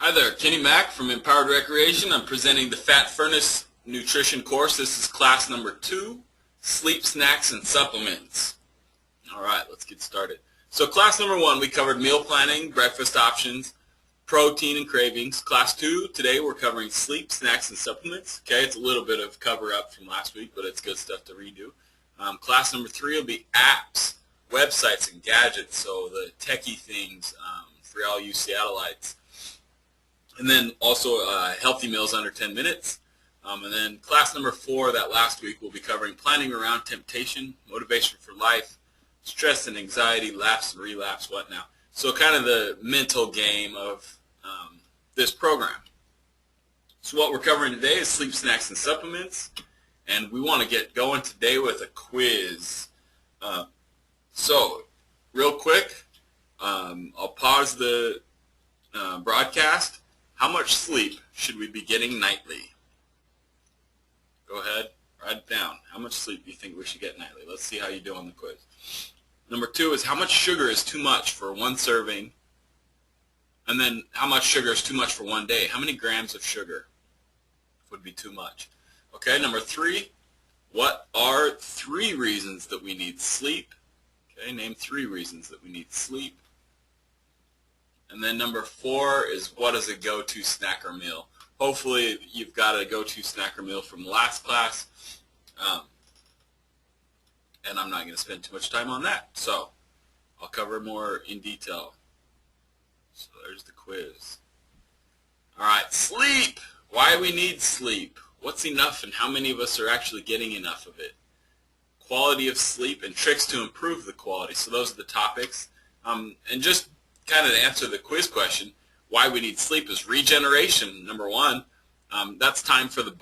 Hi there, Kenny Mack from Empowered Recreation. I'm presenting the Fat Furnace Nutrition course. This is class number 2, Sleep, Snacks, and Supplements. Alright, let's get started. So class number 1, we covered meal planning, breakfast options, protein and cravings. Class 2, today we're covering sleep, snacks, and supplements. Okay, it's a little bit of cover up from last week, but it's good stuff to redo. Class number 3 will be apps, websites, and gadgets, so the techie things for all you Seattleites. And then also healthy meals under 10 minutes. And then class number 4, that last week, we'll be covering planning around temptation, motivation for life, stress and anxiety, lapse and relapse, what now. So kind of the mental game of this program. So what we're covering today is sleep, snacks, and supplements. And we want to get going today with a quiz. So real quick, I'll pause the broadcast. How much sleep should we be getting nightly? Go ahead, write it down. How much sleep do you think we should get nightly? Let's see how you do on the quiz. Number 2 is how much sugar is too much for one serving? And then how much sugar is too much for one day? How many grams of sugar would be too much? Okay, number 3, what are 3 reasons that we need sleep? Okay, name 3 reasons that we need sleep. And then number 4 is what is a go-to snack or meal? Hopefully you've got a go-to snack or meal from last class. And I'm not going to spend too much time on that. So I'll cover more in detail. So there's the quiz. Alright, sleep! Why we need sleep. What's enough and how many of us are actually getting enough of it? Quality of sleep and tricks to improve the quality. So those are the topics. And just kind of to answer the quiz question, why we need sleep is regeneration, number 1. That's time for the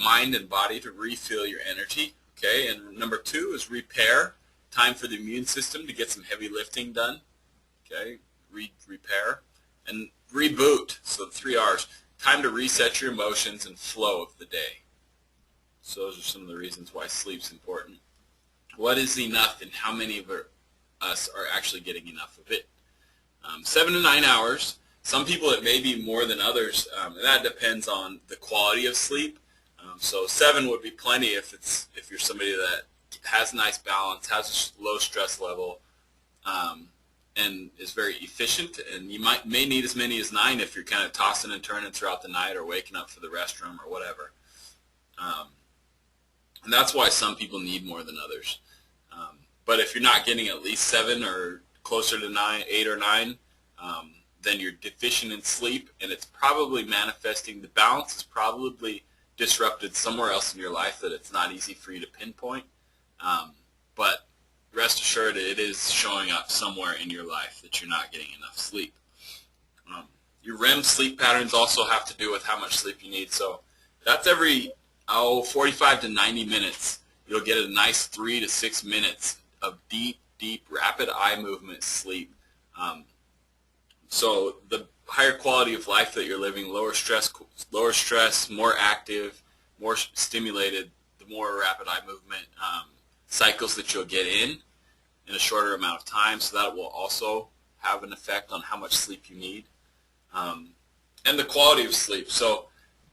mind and body to refill your energy. Okay, and number 2 is repair, time for the immune system to get some heavy lifting done. Okay, repair. And reboot, so the 3 R's, time to reset your emotions and flow of the day. So those are some of the reasons why sleep's important. What is enough and how many of us are actually getting enough of it? 7 to 9 hours. Some people it may be more than others, and that depends on the quality of sleep. So 7 would be plenty if you're somebody that has nice balance, has a low stress level, and is very efficient. And you may need as many as 9 if you're kind of tossing and turning throughout the night or waking up for the restroom or whatever. And that's why some people need more than others. But if you're not getting at least 7 or closer to 9, 8 or 9, then you're deficient in sleep, and it's probably manifesting. The balance is probably disrupted somewhere else in your life that it's not easy for you to pinpoint. But rest assured, it is showing up somewhere in your life that you're not getting enough sleep. Your REM sleep patterns also have to do with how much sleep you need. So that's every 45 to 90 minutes. You'll get a nice 3 to 6 minutes of deep, rapid eye movement sleep. So the higher quality of life that you're living, lower stress, more active, more stimulated, the more rapid eye movement cycles that you'll get in a shorter amount of time. So that will also have an effect on how much sleep you need. And the quality of sleep. So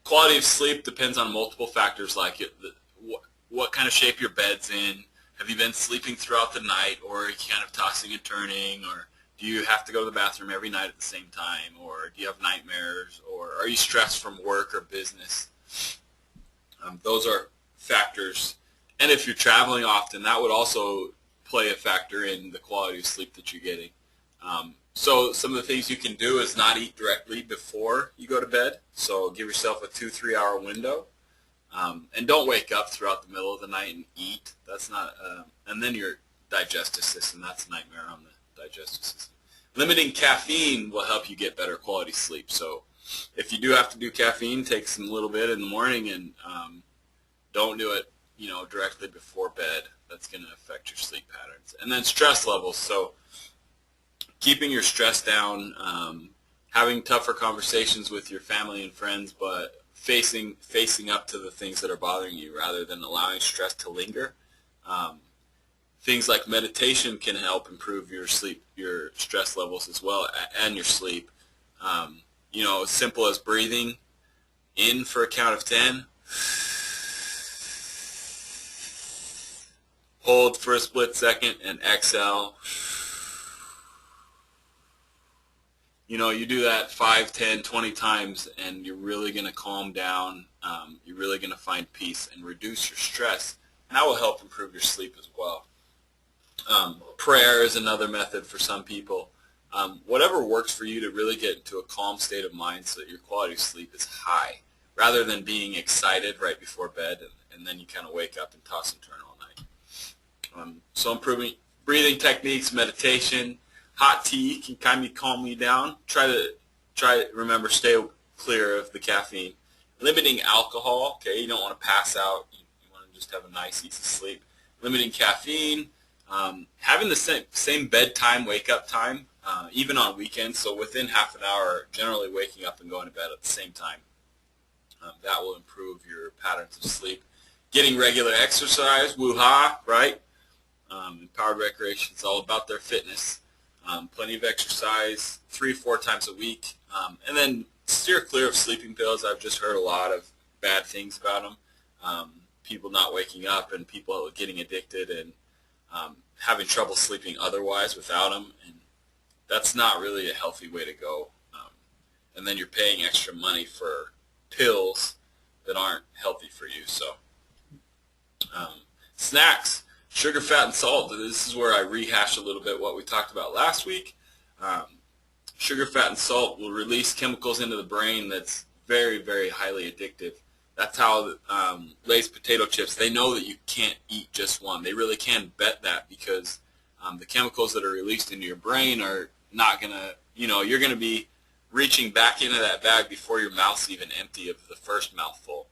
quality of sleep depends on multiple factors like what kind of shape your bed's in. Have you been sleeping throughout the night, or are you kind of tossing and turning, or do you have to go to the bathroom every night at the same time, or do you have nightmares, or are you stressed from work or business? Those are factors. And if you're traveling often, that would also play a factor in the quality of sleep that you're getting. So some of the things you can do is not eat directly before you go to bed. So give yourself a 2-3 hour window. And don't wake up throughout the middle of the night and eat. That's not, and then your digestive system, that's a nightmare on the digestive system. Limiting caffeine will help you get better quality sleep. So if you do have to do caffeine, take some little bit in the morning, and don't do it, directly before bed. That's going to affect your sleep patterns. And then stress levels. So keeping your stress down, having tougher conversations with your family and friends, but facing up to the things that are bothering you rather than allowing stress to linger. Things like meditation can help improve your sleep, your stress levels as well, and your sleep. as simple as breathing in for a count of 10, hold for a split second, and exhale. You do that 5, 10, 20 times, and you're really going to calm down. You're really going to find peace and reduce your stress. And that will help improve your sleep as well. Prayer is another method for some people. Whatever works for you to really get into a calm state of mind so that your quality of sleep is high, rather than being excited right before bed and then you kind of wake up and toss and turn all night. So improving breathing techniques, meditation, hot tea can kind of calm you down. Remember, stay clear of the caffeine. Limiting alcohol, okay, you don't want to pass out. You want to just have a nice, easy sleep. Limiting caffeine. Having the same bedtime, wake-up time, even on weekends, so within half an hour, generally waking up and going to bed at the same time. That will improve your patterns of sleep. Getting regular exercise, woo-ha, right? Empowered Recreation is all about their fitness. Plenty of exercise, 3-4 times a week. And then steer clear of sleeping pills. I've just heard a lot of bad things about them. People not waking up and people getting addicted and having trouble sleeping otherwise without them. And that's not really a healthy way to go. And then you're paying extra money for pills that aren't healthy for you. So snacks, sugar, fat, and salt. This is where I rehash a little bit what we talked about last week. Sugar, fat, and salt will release chemicals into the brain that's very, very highly addictive. That's how Lay's potato chips, they know that you can't eat just one. They really can bet that because the chemicals that are released into your brain are not going to, you're going to be reaching back into that bag before your mouth's even empty of the first mouthful.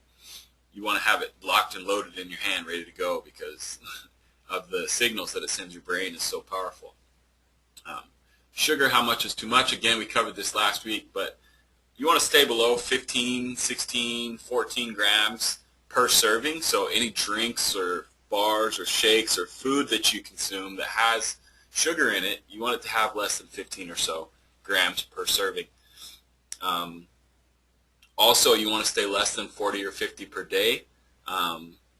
You want to have it locked and loaded in your hand, ready to go, because of the signals that it sends your brain is so powerful. Sugar, how much is too much? Again, we covered this last week, but you want to stay below 15, 16, 14 grams per serving. So any drinks or bars or shakes or food that you consume that has sugar in it, you want it to have less than 15 or so grams per serving. Also, you want to stay less than 40 or 50 per day.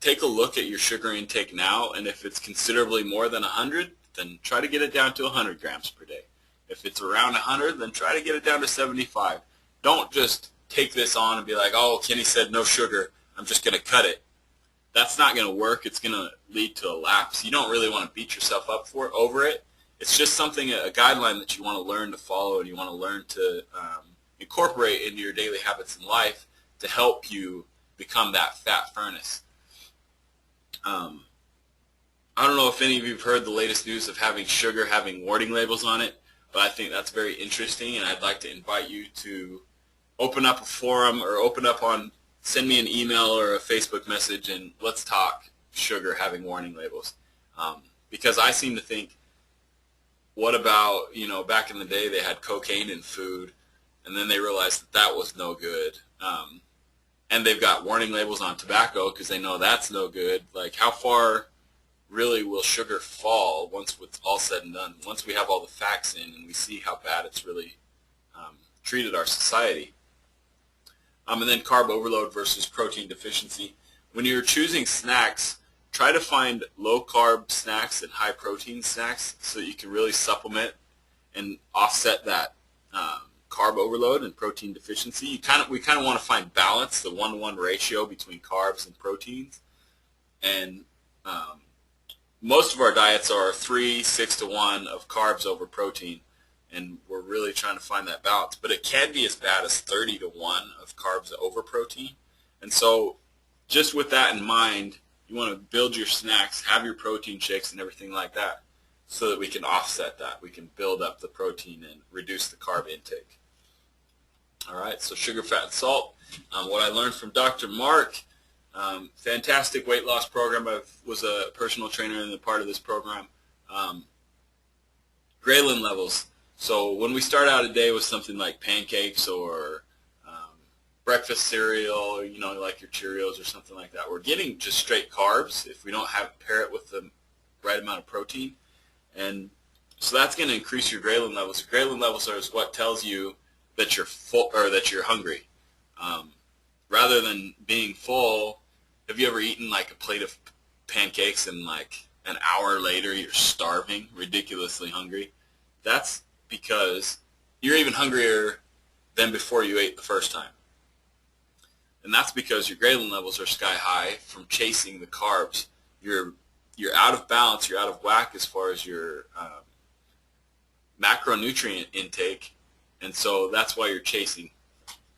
Take a look at your sugar intake now, and if it's considerably more than 100, then try to get it down to 100 grams per day. If it's around 100, then try to get it down to 75. Don't just take this on and be like, oh, Kenny said no sugar, I'm just going to cut it. That's not going to work. It's going to lead to a lapse. You don't really want to beat yourself up over it. It's just something, a guideline that you want to learn to follow and you want to learn to incorporate into your daily habits in life to help you become that fat furnace. I don't know if any of you have heard the latest news of having sugar having warning labels on it, but I think that's very interesting, and I'd like to invite you to open up a forum or send me an email or a Facebook message and let's talk sugar having warning labels. Because I seem to think, what about, back in the day they had cocaine in food and then they realized that was no good. And they've got warning labels on tobacco because they know that's no good. Like, how far really will sugar fall once it's all said and done? Once we have all the facts in and we see how bad it's really treated our society. And then carb overload versus protein deficiency. When you're choosing snacks, try to find low-carb snacks and high-protein snacks so that you can really supplement and offset that carb overload and protein deficiency. We kind of want to find balance, the 1-to-1 ratio between carbs and proteins. And most of our diets are 3-6-to-1 of carbs over protein, and we're really trying to find that balance. But it can be as bad as 30-to-1 of carbs over protein. And so just with that in mind, you want to build your snacks, have your protein shakes and everything like that so that we can offset that. We can build up the protein and reduce the carb intake. All right, so sugar, fat, and salt. What I learned from Dr. Mark, fantastic weight loss program. I was a personal trainer in the part of this program. Ghrelin levels. So when we start out a day with something like pancakes or breakfast cereal, like your Cheerios or something like that, we're getting just straight carbs if we don't pair it with the right amount of protein. And so that's going to increase your ghrelin levels. Ghrelin levels are what tells you that you're full or that you're hungry. Rather than being full, have you ever eaten like a plate of pancakes and like an hour later you're starving, ridiculously hungry? That's because you're even hungrier than before you ate the first time. And that's because your ghrelin levels are sky high from chasing the carbs. You're out of balance, you're out of whack as far as your macronutrient intake, and so that's why you're chasing.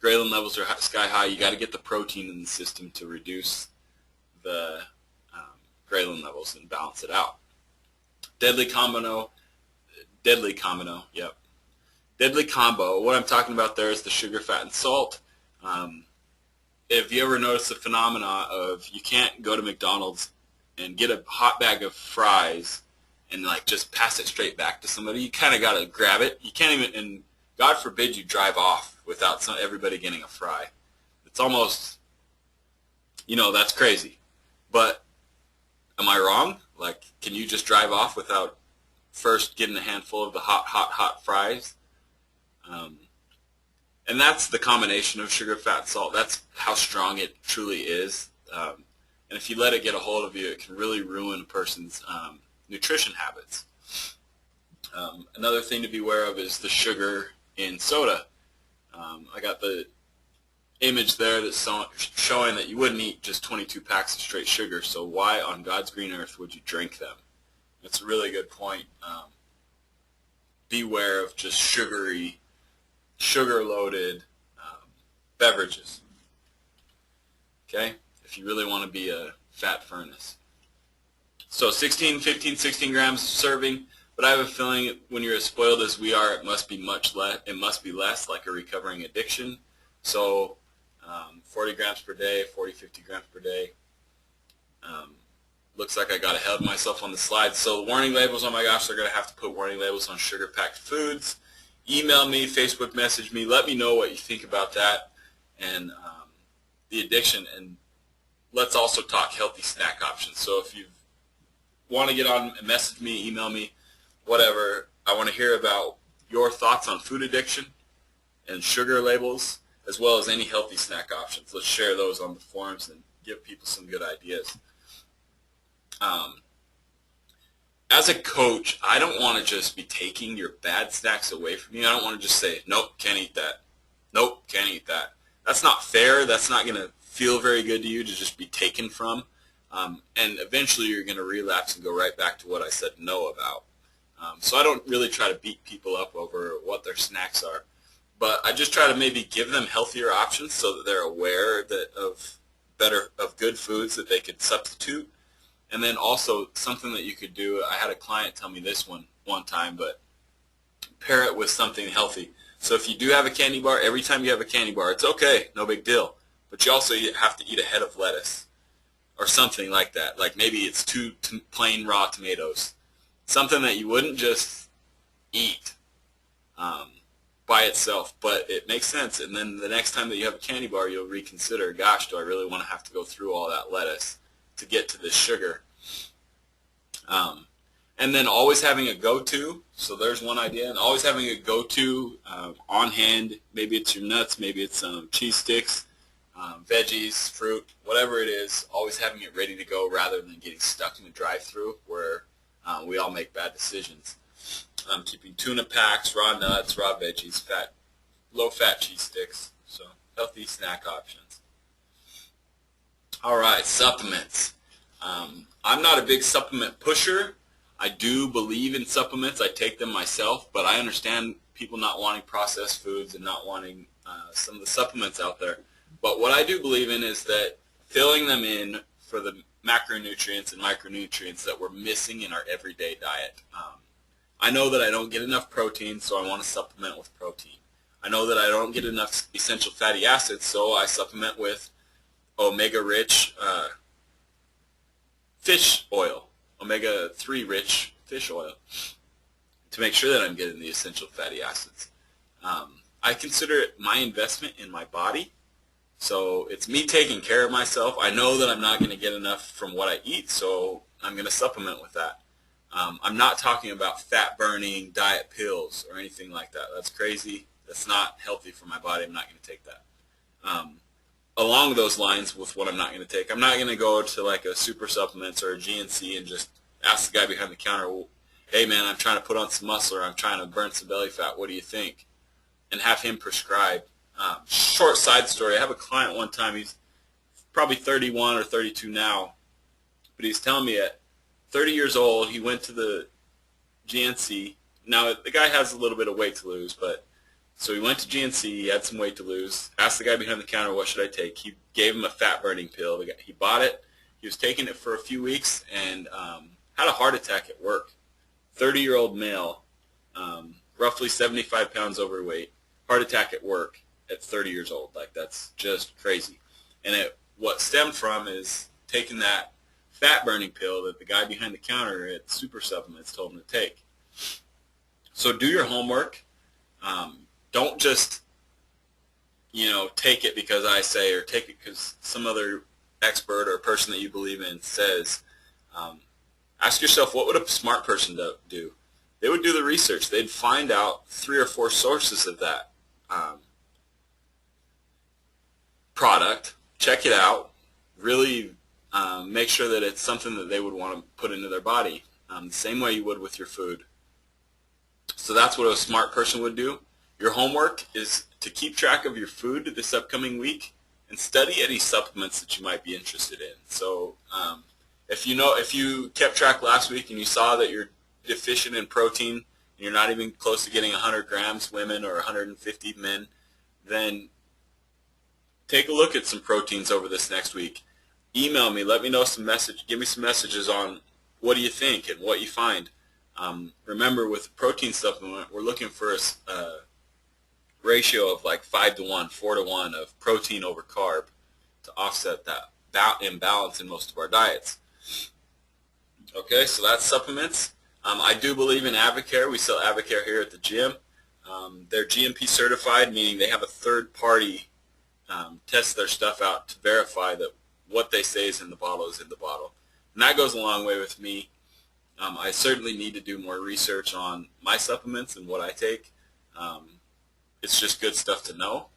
Ghrelin levels are sky high. You got to get the protein in the system to reduce the ghrelin levels and balance it out. Deadly combo. Yep. Deadly combo. What I'm talking about there is the sugar, fat, and salt. If you ever notice the phenomena of you can't go to McDonald's and get a hot bag of fries and like just pass it straight back to somebody, you kind of got to grab it. You can't even, and God forbid you drive off without everybody getting a fry. It's almost, that's crazy. But am I wrong? Like, can you just drive off without first getting a handful of the hot fries? And that's the combination of sugar, fat, salt. That's how strong it truly is. And if you let it get a hold of you, it can really ruin a person's nutrition habits. Another thing to be aware of is the sugar in soda. I got the image there that's showing that you wouldn't eat just 22 packs of straight sugar, so why on God's green earth would you drink them? That's a really good point. Beware of just sugar-loaded beverages, okay, if you really want to be a fat furnace. So 15, 16 grams serving, but I have a feeling when you're as spoiled as we are, it must be much less. It must be less, like a recovering addiction. So 40 grams per day, 40, 50 grams per day. Looks like I got ahead of myself on the slides. So warning labels, oh my gosh, they're going to have to put warning labels on sugar-packed foods. Email me, Facebook message me, let me know what you think about that and the addiction. And let's also talk healthy snack options. So if you want to get on and message me, email me, whatever, I want to hear about your thoughts on food addiction and sugar labels, as well as any healthy snack options. Let's share those on the forums and give people some good ideas. As a coach, I don't want to just be taking your bad snacks away from you. I don't want to just say, nope, can't eat that. Nope, can't eat that. That's not fair. That's not going to feel very good to you to just be taken from. And eventually you're going to relapse and go right back to what I said no about. So I don't really try to beat people up over what their snacks are. But I just try to maybe give them healthier options so that they're aware of good foods that they could substitute. And then also something that you could do, I had a client tell me this one time, but pair it with something healthy. So if you do have a candy bar, every time you have a candy bar, it's okay, no big deal. But you also have to eat a head of lettuce or something like that. Like maybe it's two plain raw tomatoes. Something that you wouldn't just eat by itself, but it makes sense. And then the next time that you have a candy bar, you'll reconsider, gosh, do I really want to have to go through all that lettuce to get to this sugar? And then always having a go-to. So there's one idea. And always having a go-to on hand. Maybe it's your nuts. Maybe it's cheese sticks, veggies, fruit, whatever it is. Always having it ready to go rather than getting stuck in a drive-through where we all make bad decisions. Keeping tuna packs, raw nuts, raw veggies, low-fat cheese sticks. So healthy snack options. All right, supplements. I'm not a big supplement pusher. I do believe in supplements. I take them myself, but I understand people not wanting processed foods and not wanting some of the supplements out there. But what I do believe in is that filling them in for the macronutrients and micronutrients that we're missing in our everyday diet. I know that I don't get enough protein, so I want to supplement with protein. I know that I don't get enough essential fatty acids, so I supplement with omega-rich fish oil, omega-3 rich fish oil, to make sure that I'm getting the essential fatty acids. I consider it my investment in my body, so it's me taking care of myself. I know that I'm not going to get enough from what I eat, so I'm going to supplement with that. I'm not talking about fat-burning diet pills or anything like that. That's crazy. That's not healthy for my body. I'm not going to take that. Along those lines with what I'm not going to take, I'm not going to go to like a Super Supplements or a GNC and just ask the guy behind the counter, well, hey man, I'm trying to put on some muscle or I'm trying to burn some belly fat. What do you think? And have him prescribe. Short side story, I have a client one time, he's probably 31 or 32 now, but he's telling me at 30 years old, he went to the GNC. Now, the guy has a little bit of weight to lose, but so he went to GNC, he had some weight to lose, asked the guy behind the counter, what should I take? He gave him a fat-burning pill. He bought it. He was taking it for a few weeks and had a heart attack at work. 30-year-old male, roughly 75 pounds overweight, heart attack at work at 30 years old. Like, that's just crazy. And what stemmed from is taking that fat-burning pill that the guy behind the counter at Super Supplements told him to take. So do your homework. Don't just, take it because I say or take it because some other expert or person that you believe in says. Ask yourself, what would a smart person do? They would do the research. They'd find out 3 or 4 sources of that product, check it out, really make sure that it's something that they would want to put into their body, the same way you would with your food. So that's what a smart person would do. Your homework is to keep track of your food this upcoming week and study any supplements that you might be interested in. So if you kept track last week and you saw that you're deficient in protein and you're not even close to getting 100 grams, women, or 150 men, then take a look at some proteins over this next week. Email me, let me know give me some messages on what do you think and what you find. Remember, with protein supplement, we're looking for a ratio of like 5-to-1, 4-to-1 of protein over carb to offset that imbalance in most of our diets. Okay, so that's supplements. I do believe in Avocare. We sell Avocare here at the gym. They're GMP certified, meaning they have a third party test their stuff out to verify that what they say is in the bottle is in the bottle. And that goes a long way with me. I certainly need to do more research on my supplements and what I take. It's just good stuff to know.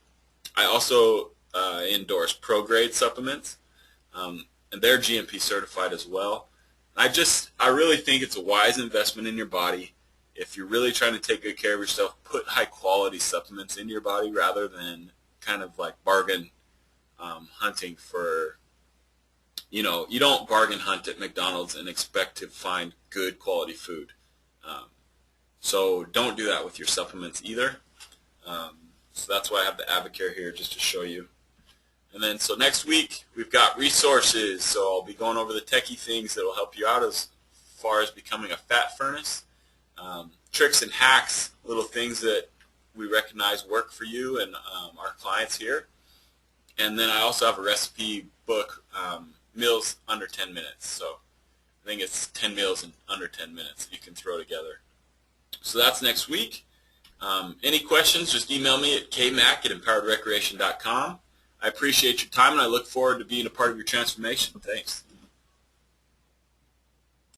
I also endorse ProGrade supplements, and they're GMP certified as well. I really think it's a wise investment in your body. If you're really trying to take good care of yourself, put high quality supplements in your body rather than kind of like bargain hunting for, you don't bargain hunt at McDonald's and expect to find good quality food. So don't do that with your supplements either. So that's why I have the Avocare here, just to show you. And then so next week we've got resources. So I'll be going over the techie things that will help you out as far as becoming a fat furnace. Tricks and hacks, little things that we recognize work for you and our clients here. And then I also have a recipe book, meals under 10 minutes. So I think it's 10 meals in under 10 minutes that you can throw together. So that's next week. Any questions, just email me at kmac@empoweredrecreation.com. I appreciate your time, and I look forward to being a part of your transformation. Thanks.